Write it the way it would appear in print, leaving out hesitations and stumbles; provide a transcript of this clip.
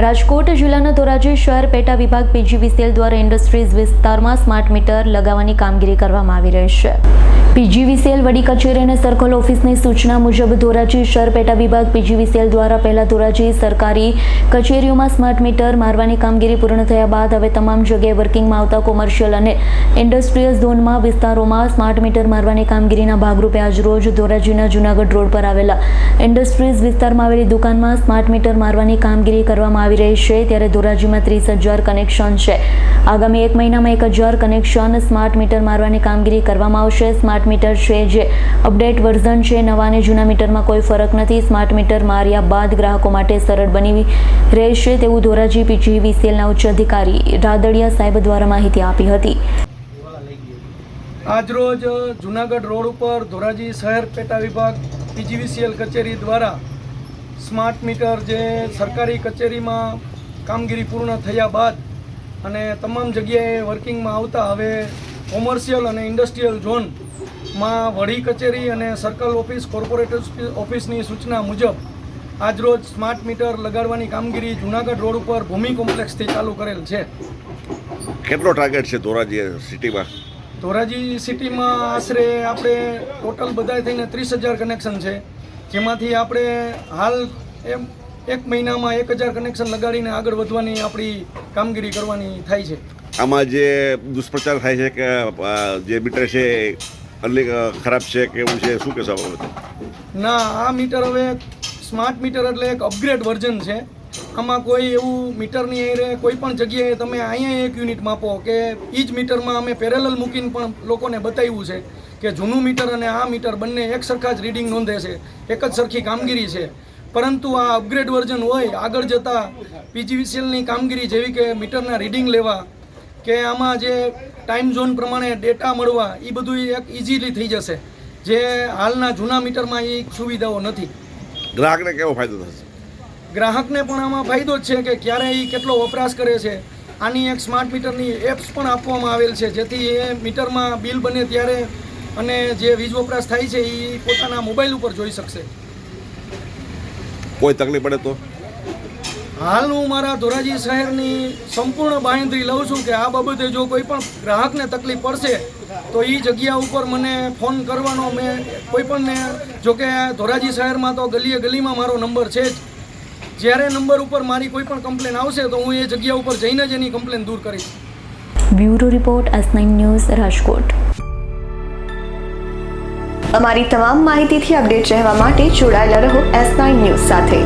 રાજકોટ જિલ્લાના ધોરાજી શહેર પેટા વિભાગ પીજીવીસીએલ દ્વારા ઇન્ડસ્ટ્રીઝ વિસ્તારમાં સ્માર્ટ મીટર લગાવવાની કામગીરી કરવામાં આવી રહી છે। પીજીવીસીએલ વડી કચેરી અને સર્કલ ઓફિસની સૂચના મુજબ ધોરાજી શહેર પેટા વિભાગ પીજીવીસીએલ દ્વારા પહેલા ધોરાજી સરકારી કચેરીઓમાં સ્માર્ટ મીટર મારવાની કામગીરી પૂર્ણ થયા બાદ હવે તમામ જગ્યાએ વર્કિંગમાં આવતા કોમર્શિયલ અને ઇન્ડસ્ટ્રીયલ ઝોનમાં વિસ્તારોમાં સ્માર્ટ મીટર મારવાની કામગીરીના ભાગરૂપે આજરોજ ધોરાજીના જૂનાગઢ રોડ પર આવેલા ઇન્ડસ્ટ્રીઝ વિસ્તારમાં આવેલી દુકાનમાં સ્માર્ટ મીટર મારવાની કામગીરી કરવામાં આવી રહી છે। ત્યારે ધોરાજીમાં 30,000 કનેક્શન છે। આગામી એક મહિનામાં 1,000 કનેક્શન સ્માર્ટ મીટર મારવાની કામગીરી કરવામાં આવશે। સ્માર્ટ મીટર છે જે અપડેટ વર્ઝન છે। નવા અને જૂના મીટરમાં કોઈ ફરક નથી। સ્માર્ટ મીટર માર્યા બાદ ગ્રાહકો માટે સરળ બની રહેશે તેવું ધોરાજી પીજીવીસીએલના ઉચ્ચ અધિકારી રાદડિયા સાહેબ દ્વારા માહિતી આપી હતી। આજરોજ જૂનાગઢ રોડ ઉપર ધોરાજી શહેર પેટા વિભાગ પીજીવીસીએલ કચેરી દ્વારા સ્માર્ટ મીટર જે સરકારી કચેરીમાં કામગીરી પૂર્ણ થયા બાદ અને તમામ જગ્યાએ વર્કિંગમાં આવતા હવે કોમર્શિયલ અને ઇન્ડસ્ટ્રીયલ ઝોનમાં વડી કચેરી અને સર્કલ ઓફિસ કોર્પોરેટ ઓફિસની સૂચના મુજબ આજરોજ સ્માર્ટ મીટર લગાડવાની કામગીરી જૂનાગઢ રોડ ઉપર ભૂમિ કોમ્પ્લેક્સથી ચાલુ કરેલ છે। કેટલો ટાર્ગેટ છે ધોરાજી સિટીમાં? ધોરાજી સિટીમાં આશરે આપણે ટોટલ બધા થઈને 30,000 કનેક્શન છે, જેમાંથી આપણે હાલ એક મહિનામાં 1,000 કનેક્શન લગાડીને આગળ વધવાની આપણી કામગીરી કરવાની થાય છે। આમાં જે દુષ્પ્રચાર થાય છે કે જે મીટર છે ખરાબ છે કે એવું છે, શું કહેશો? ના, આ મીટર હવે સ્માર્ટ મીટર એટલે એક અપગ્રેડ વર્ઝન છે। આમાં કોઈ એવું મીટરની એરે કોઈ પણ જગ્યાએ તમે અહીંયા એક યુનિટ માપો કે એ જ મીટરમાં અમે પેરેલલ મૂકીને પણ લોકોને બતાવ્યું છે કે જૂનું મીટર અને આ મીટર બંને એક સરખા જ રીડિંગ નોંધે છે, એક જ સરખી કામગીરી છે। પરંતુ આ અપગ્રેડ વર્ઝન હોય આગળ જતાં પીજીવીસીએલની કામગીરી જેવી કે મીટરના રીડિંગ લેવા કે આમાં જે ટાઈમ ઝોન પ્રમાણે ડેટા મળવા એ બધું એક ઇઝીલી થઈ જશે, જે હાલના જૂના મીટરમાં એ સુવિધાઓ નથી। ગ્રાહકને કેવો ફાયદો થશે? ગ્રાહકને પણ આમાં ફાયદો જ છે કે ક્યારે એ કેટલો વપરાશ કરે છે। આની એક સ્માર્ટ મીટરની એપ્સ પણ આપવામાં આવેલ છે, જેથી એ મીટરમાં બિલ બને ત્યારે અને જે વીજ વપરાશ થાય છે એ પોતાના મોબાઈલ ઉપર જોઈ શકશે। કોઈ તકલીફ પડે તો? હાલ હું મારા ધોરાજી શહેરની સંપૂર્ણ બાંહેધરી લઉં છું કે આ બાબતે જો કોઈ પણ ગ્રાહકને તકલીફ પડશે તો એ જગ્યા ઉપર મને ફોન કરવાનો મેં કોઈ પણને, જો કે ધોરાજી શહેરમાં તો ગલીએ ગલીમાં મારો નંબર છે જ, જ્યારે નંબર ઉપર મારી કોઈ પણ કમ્પ્લેન આવશે તો હું એ જગ્યા ઉપર જઈને જ એની કમ્પ્લેન દૂર કરીશ। Bureau report S9 news Rajkot. અમારી તમામ માહિતીથી અપડેટ રહેવા માટે જોડાયેલા રહો S9 ન્યૂઝ સાથે।